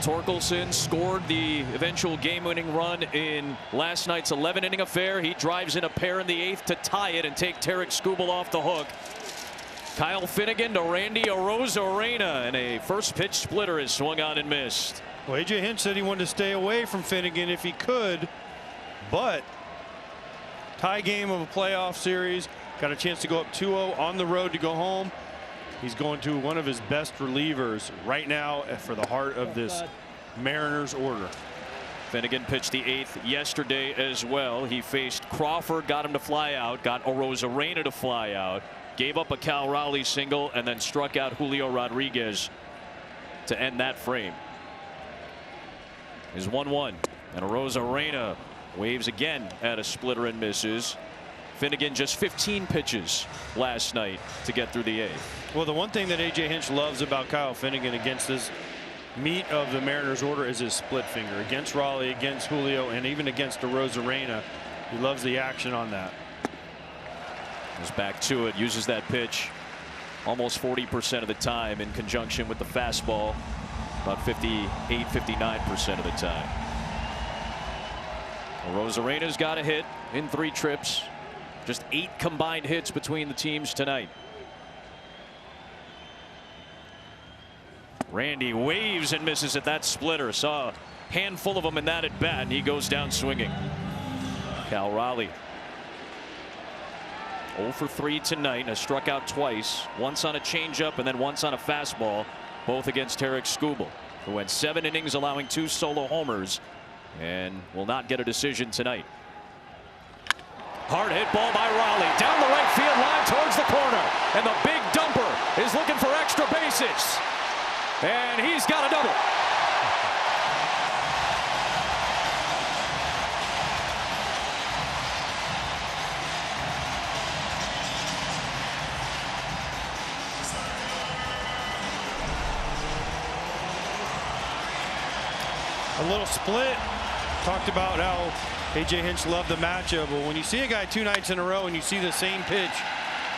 Torkelson scored the eventual game-winning run in last night's 11-inning affair. He drives in a pair in the 8th to tie it and take Tarek Skubal off the hook. Kyle Finnegan to Randy Arozarena, and a first pitch splitter is swung on and missed. Well, A.J. Hinch said he wanted to stay away from Finnegan if he could, but tie game of a playoff series, got a chance to go up 2-0 on the road to go home. He's going to one of his best relievers right now for the heart of this Mariners order. Finnegan pitched the 8th yesterday as well. He faced Crawford, got him to fly out, got Arozarena to fly out, gave up a Cal Raleigh single, and then struck out Julio Rodriguez to end that frame. Is 1-1, and Arozarena waves again at a splitter and misses. Finnegan just 15 pitches last night to get through the 8th. Well, the one thing that A.J. Hinch loves about Kyle Finnegan against this meat of the Mariners order is his split finger. Against Raleigh, against Julio, and even against Arozarena, he loves the action on that. Goes back to it, uses that pitch almost 40% of the time in conjunction with the fastball, about 58-59% of the time. Arozarena's got a hit in 3 trips. Just 8 combined hits between the teams tonight. Randy waves and misses at that splitter. Saw a handful of them in that at bat, and he goes down swinging. Cal Raleigh 0 for 3 tonight, and has struck out twice, once on a changeup and then once on a fastball, both against Tarek Skubal, who went 7 innings, allowing 2 solo homers, and will not get a decision tonight. Hard hit ball by Raleigh down the right field line towards the corner, and the big dumper is looking for extra bases, and he's got a double. A little split. Talked about how A.J. Hinch loved the matchup, but when you see a guy 2 nights in a row and you see the same pitch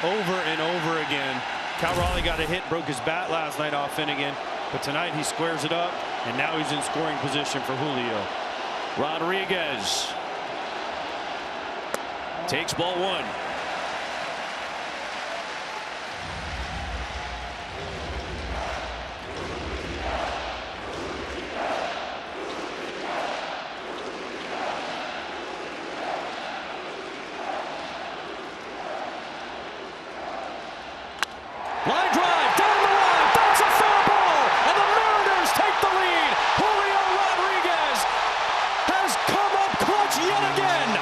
over and over again. Cal Raleigh got a hit, broke his bat last night off Finnegan, but tonight he squares it up, and now he's in scoring position for Julio. Rodriguez takes ball 1. Line drive down the line. That's a foul ball, and the Mariners take the lead. Julio Rodriguez has come up clutch yet again.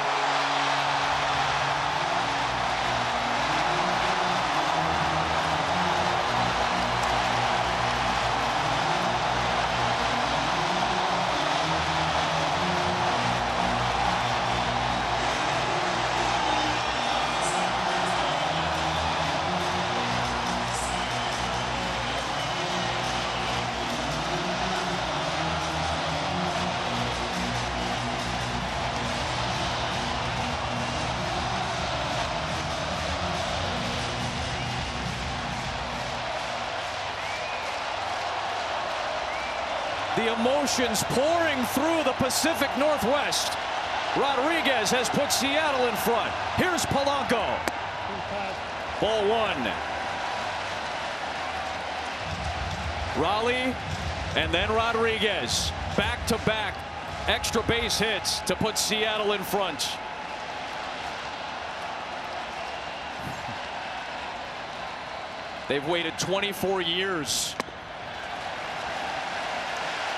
The emotions pouring through the Pacific Northwest. Rodriguez has put Seattle in front. Here's Polanco. Ball 1. Raleigh and then Rodriguez. Back-to-back extra base hits to put Seattle in front. They've waited 24 years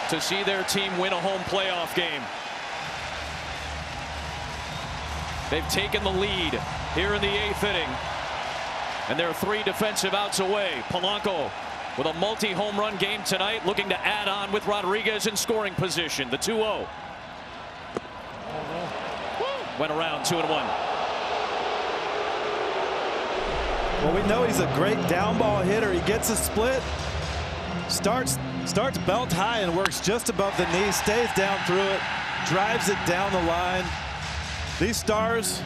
to see their team win a home playoff game. They've taken the lead here in the 8th inning, and they're 3 defensive outs away. Polanco with a multi-home run game tonight, looking to add on with Rodriguez in scoring position. The 2-0 went around 2-1. Well, we know he's a great down ball hitter. He gets a split, starts belt high and works just above the knee, stays down through it, drives it down the line. These stars,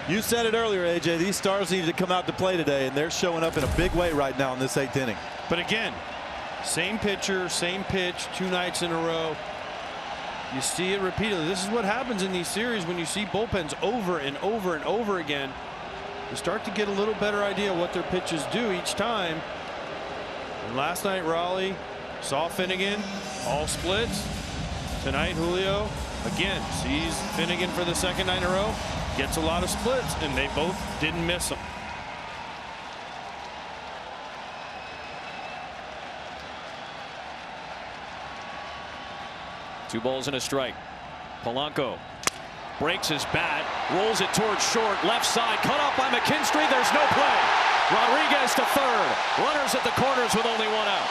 you said it earlier, AJ, these stars needed to come out to play today, and they're showing up in a big way right now in this 8th inning. But again, Same pitcher, same pitch, 2 nights in a row. You see it repeatedly. This is what happens in these series when you see bullpens over and over and over again. You start to get a little better idea what their pitches do each time. And last night, Raleigh saw Finnegan, all splits. Tonight, Julio again sees Finnegan for the 2nd night in a row, gets a lot of splits, and they both didn't miss them. Two balls and a strike. Polanco breaks his bat, rolls it towards short, left side, cut off by McKinstry. There's no play. Rodriguez to third. Runners at the corners with only 1 out.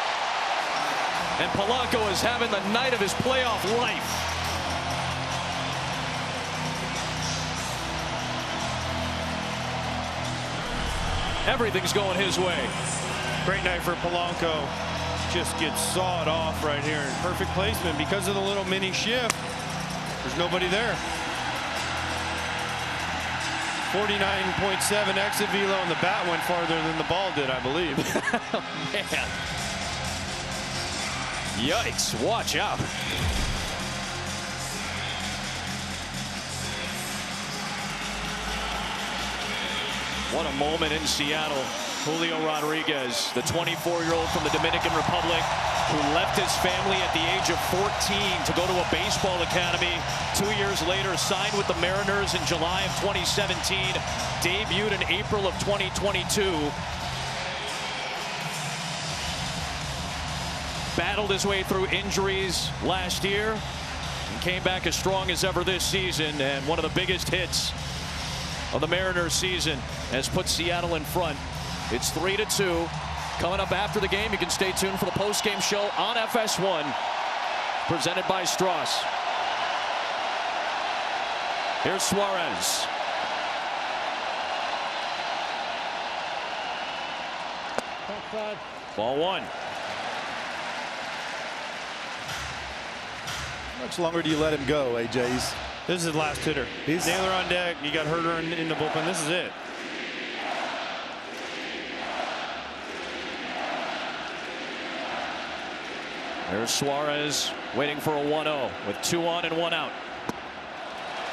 And Polanco is having the night of his playoff life. Everything's going his way. Great night for Polanco. Just gets sawed off right here. Perfect placement because of the little mini shift. There's nobody there. 49.7 exit velo, and the bat went farther than the ball did, I believe. Oh, man. Yikes, watch out. What a moment in Seattle. Julio Rodriguez, the 24-year-old from the Dominican Republic, who left his family at the age of 14 to go to a baseball academy. 2 years later, signed with the Mariners in July of 2017, debuted in April of 2022. Battled his way through injuries last year and came back as strong as ever this season. And one of the biggest hits of the Mariners season has put Seattle in front. It's 3-2. Coming up after the game, you can stay tuned for the post-game show on FS1, presented by Strauss. Here's Suarez. Ball 1. How much longer do you let him go, AJ? This is his last hitter. Naylor on deck. You got Herder in the bullpen. This is it. There's Suarez waiting for a 1-0 with 2 on and 1 out.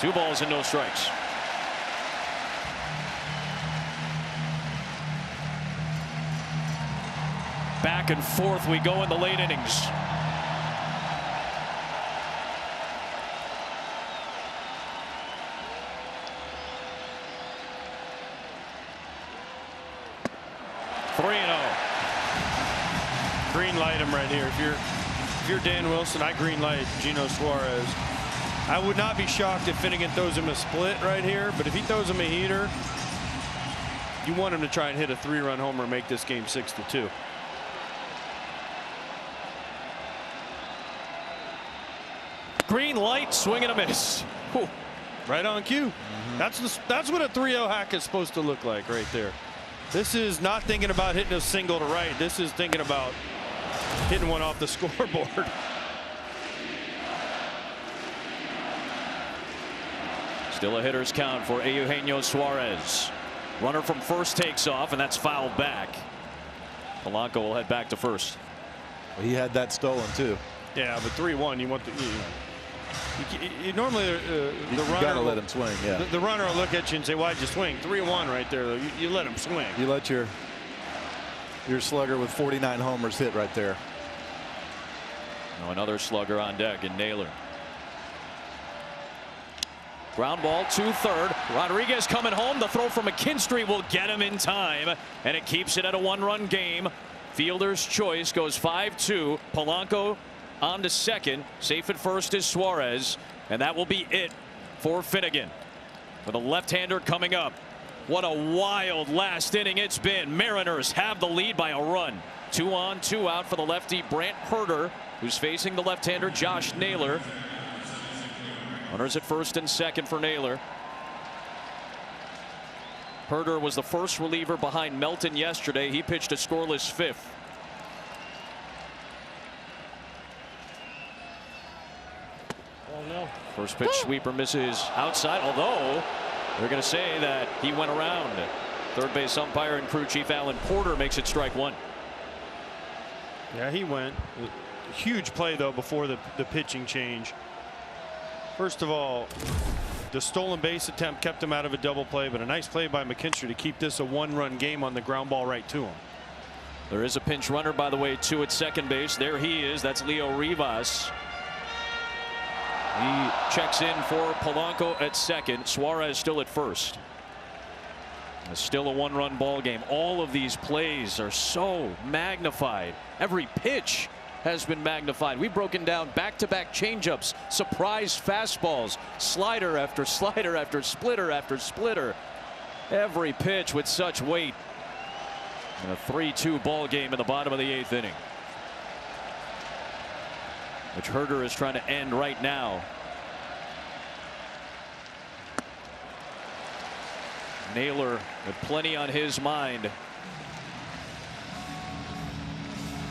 2 balls and no strikes. Back and forth we go in the late innings. Green light him right here. If you're Dan Wilson, I green light Gino Suarez. I would not be shocked if Finnegan throws him a split right here, but if he throws him a heater, you want him to try and hit a 3-run homer and make this game 6-2. Green light, swing and a miss. Whew. Right on cue. That's what a 3-0 hack is supposed to look like right there. This is not thinking about hitting a single to right. This is thinking about hitting one off the scoreboard. Still a hitter's count for Eugenio Suarez. Runner from first takes off, and that's fouled back. Polanco will head back to first. Well, he had that stolen too. Yeah, but 3-1, you want the you normally the runner gotta let him swing. Yeah, the runner will look at you and say, why'd you swing? 3-1 right there, though. You let him swing. You let your slugger with 49 homers hit right there. Now another slugger on deck in Naylor. Ground ball to third. Rodriguez coming home. The throw from McKinstry will get him in time, and it keeps it at a 1-run game. Fielder's choice goes 5-2. Polanco on to second. Safe at first is Suarez, and that will be it for Finnegan. With a left-hander coming up. What a wild last inning it's been. Mariners have the lead by a run. 2 on, 2 out for the lefty Brant Herder, who's facing the left-hander Josh Naylor. Runners at first and second for Naylor. Herder was the first reliever behind Melton yesterday. He pitched a scoreless 5th. First pitch sweeper misses outside, although they're going to say that he went around. Third base umpire and crew chief Alan Porter makes it strike 1. Yeah, he went. Huge play, though, before the pitching change. First of all, the stolen base attempt kept him out of a double play, but a nice play by McKinstry to keep this a one-run game on the ground ball right to him. There is a pinch runner, by the way, too, at second base. There he is. That's Leo Rivas. He checks in for Polanco at second. Suarez still at first. It's still a one-run ball game. All of these plays are so magnified. Every pitch has been magnified. We've broken down back-to-back changeups, surprise fastballs, slider after slider after splitter after splitter. Every pitch with such weight. And a 3-2 ball game in the bottom of the 8th inning, which Herder is trying to end right now. Naylor with plenty on his mind.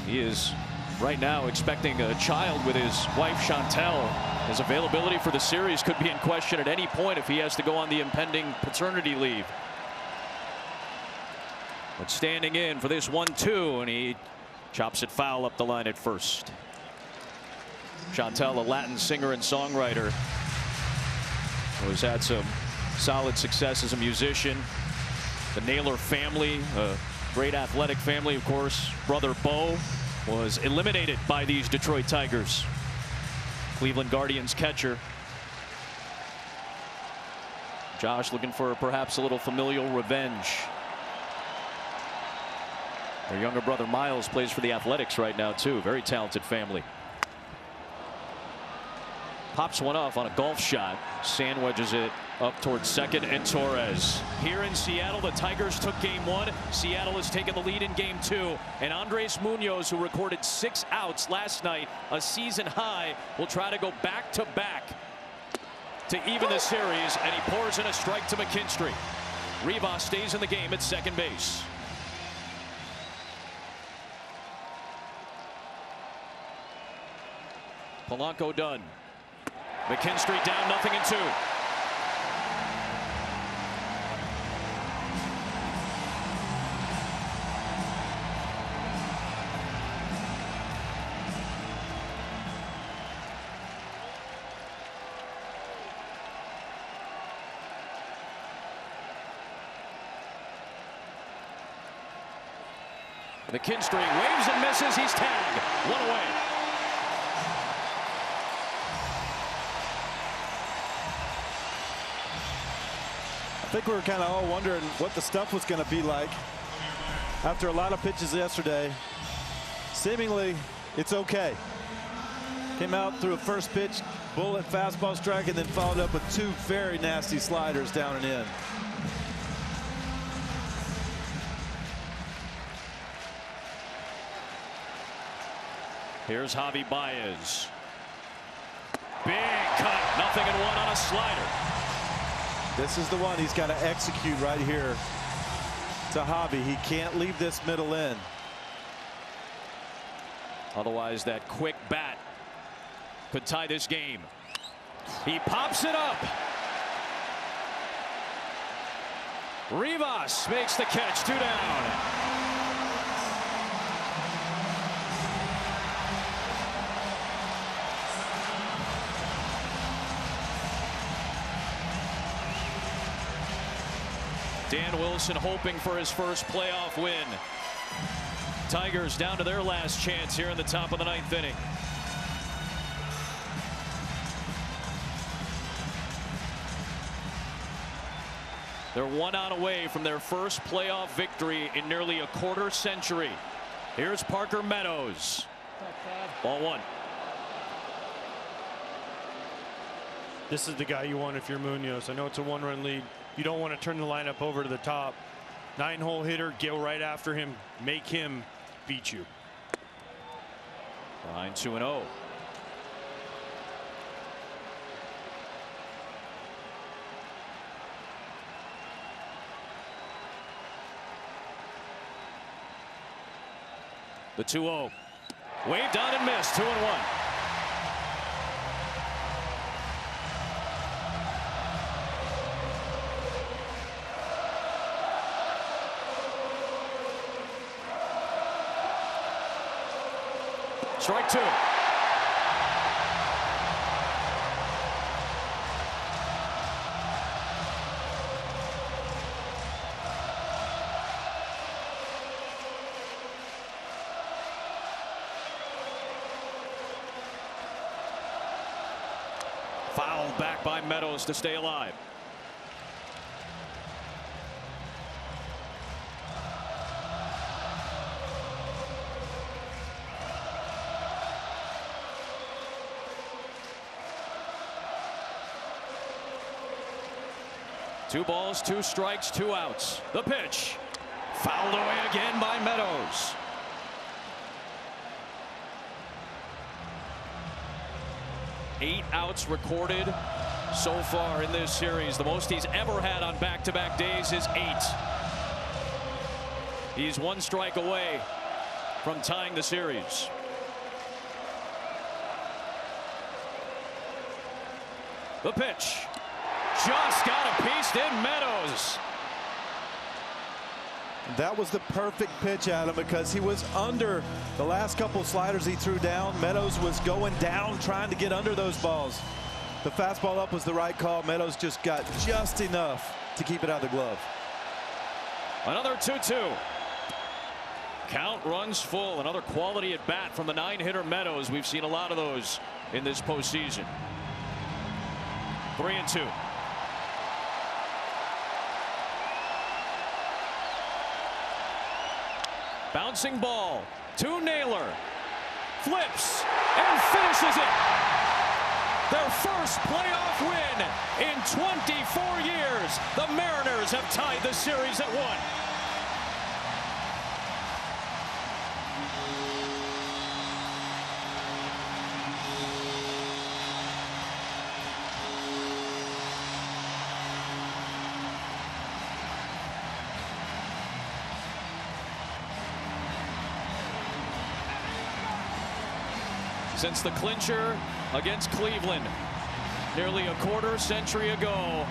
He is right now expecting a child with his wife Chantel. His availability for the series could be in question at any point if he has to go on the impending paternity leave. But standing in for this 1-2, and he chops it foul up the line at first. Chantel, a Latin singer and songwriter, who has had some solid success as a musician. The Naylor family, a great athletic family, of course. Brother Bo was eliminated by these Detroit Tigers. Cleveland Guardians catcher. Josh looking for perhaps a little familial revenge. Their younger brother Miles plays for the Athletics right now, too. Very talented family. Pops one off on a golf shot. Sand wedges it up towards second, and Torres. Here in Seattle, the Tigers took game 1. Seattle has taken the lead in game 2. And Andres Munoz, who recorded 6 outs last night, a season high, will try to go back-to-back to even the series, and he pours in a strike to McKinstry. Rivas stays in the game at second base. Polanco done. McKinstry down 0-2. McKinstry waves and misses. He's tagged. One away. I think we were kind of all wondering what the stuff was going to be like after a lot of pitches yesterday. Seemingly, it's okay. Came out through a first pitch, bullet fastball strike, and then followed up with 2 very nasty sliders down and in. Here's Javi Baez. Big cut. 0-1 on a slider. This is the one he's got to execute right here to Javi. He can't leave this middle in. Otherwise, that quick bat could tie this game. He pops it up. Rivas makes the catch. 2 down. Dan Wilson hoping for his first playoff win. Tigers down to their last chance here in the top of the 9th inning. They're 1 out away from their first playoff victory in nearly a quarter century. Here's Parker Meadows. Ball 1. This is the guy you want if you're Munoz. I know it's a 1-run lead. You don't want to turn the lineup over to the top. 9-hole hitter, go right after him, make him beat you. Behind 2-0. The 2-0. Waved on and missed. 2-1. Strike two. Fouled back by Munoz to stay alive. Two balls, two strikes, two outs. The pitch. Fouled away again by Munoz. Eight outs recorded so far in this series. The most he's ever had on back-to-back days is 8. He's one strike away from tying the series. The pitch. Just got a piece in Munoz. That was the perfect pitch, Adam, because he was under the last couple sliders he threw down. Munoz was going down, trying to get under those balls. The fastball up was the right call. Munoz just got just enough to keep it out of the glove. Another 2-2. Count runs full. Another quality at bat from the 9-hitter Munoz. We've seen a lot of those in this postseason. 3-2. Bouncing ball to Naylor. Flips and finishes it. Their first playoff win in 24 years. The Mariners have tied the series at 1. Since the clincher against Cleveland nearly a quarter century ago.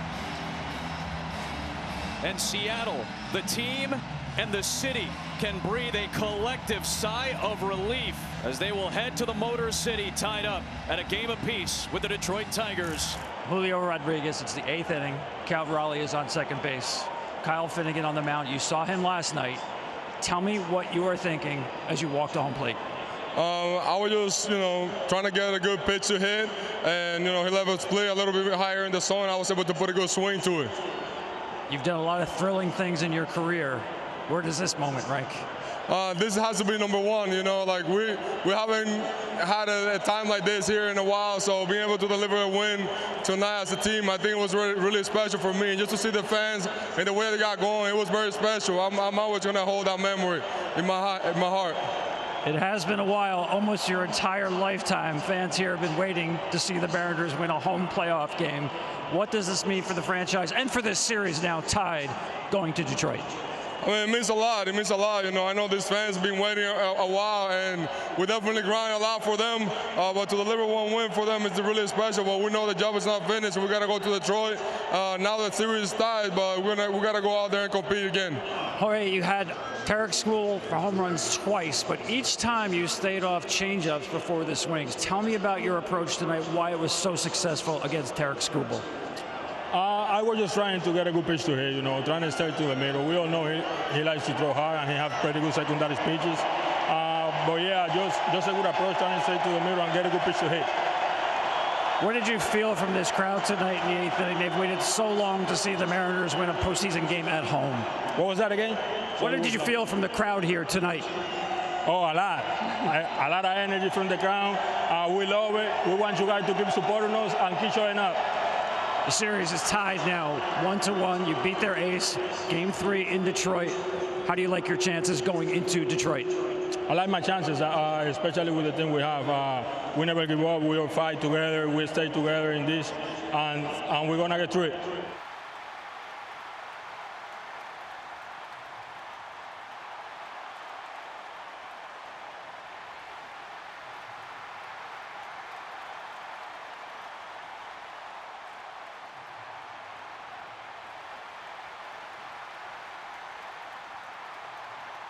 And Seattle, the team and the city, can breathe a collective sigh of relief as they will head to the Motor City tied up at a game apiece with the Detroit Tigers. Julio Rodriguez, it's the 8th inning. Cal Raleigh is on second base. Kyle Finnegan on the mound. You saw him last night. Tell me what you are thinking as you walk to home plate. I was just, trying to get a good pitch to hit, and, he left a split a little bit higher in the zone. I was able to put a good swing to it. You've done a lot of thrilling things in your career. Where does this moment rank? This has to be number one. Like we haven't had a time like this here in a while, so being able to deliver a win tonight as a team, I think it was really, really special for me. And just to see the fans and the way they got going, it was very special. I'm always going to hold that memory in my heart. It has been a while, almost your entire lifetime. Fans here have been waiting to see the Mariners win a home playoff game. What does this mean for the franchise and for this series now tied going to Detroit? I mean, it means a lot. It means a lot. I know these fans have been waiting a while, and we definitely grind a lot for them. But to deliver one win for them is really special. But we know the job is not finished. We got to go to Detroit. Now the series is tied, but we got to go out there and compete again. Jorge, you had Tarik Skubal for home runs twice, but each time you stayed off changeups before the swings. Tell me about your approach tonight, why it was so successful against Tarik Skubal. I was just trying to get a good pitch to hit, trying to stay to the middle. We all know he likes to throw hard, and he has pretty good secondary pitches. But yeah, just a good approach, trying to stay to the middle and get a good pitch to hit. What did you feel from this crowd tonight in the 8th inning? They've waited so long to see the Mariners win a postseason game at home. What was that again? What did you feel from the crowd here tonight? Oh, a lot. A lot of energy from the crowd. We love it. We want you guys to keep supporting us and keep showing up. The series is tied now, 1-1. You beat their ace, Game 3 in Detroit. How do you like your chances going into Detroit? I like my chances, especially with the team we have. We never give up. We all fight together. We stay together in this, and we're going to get through it.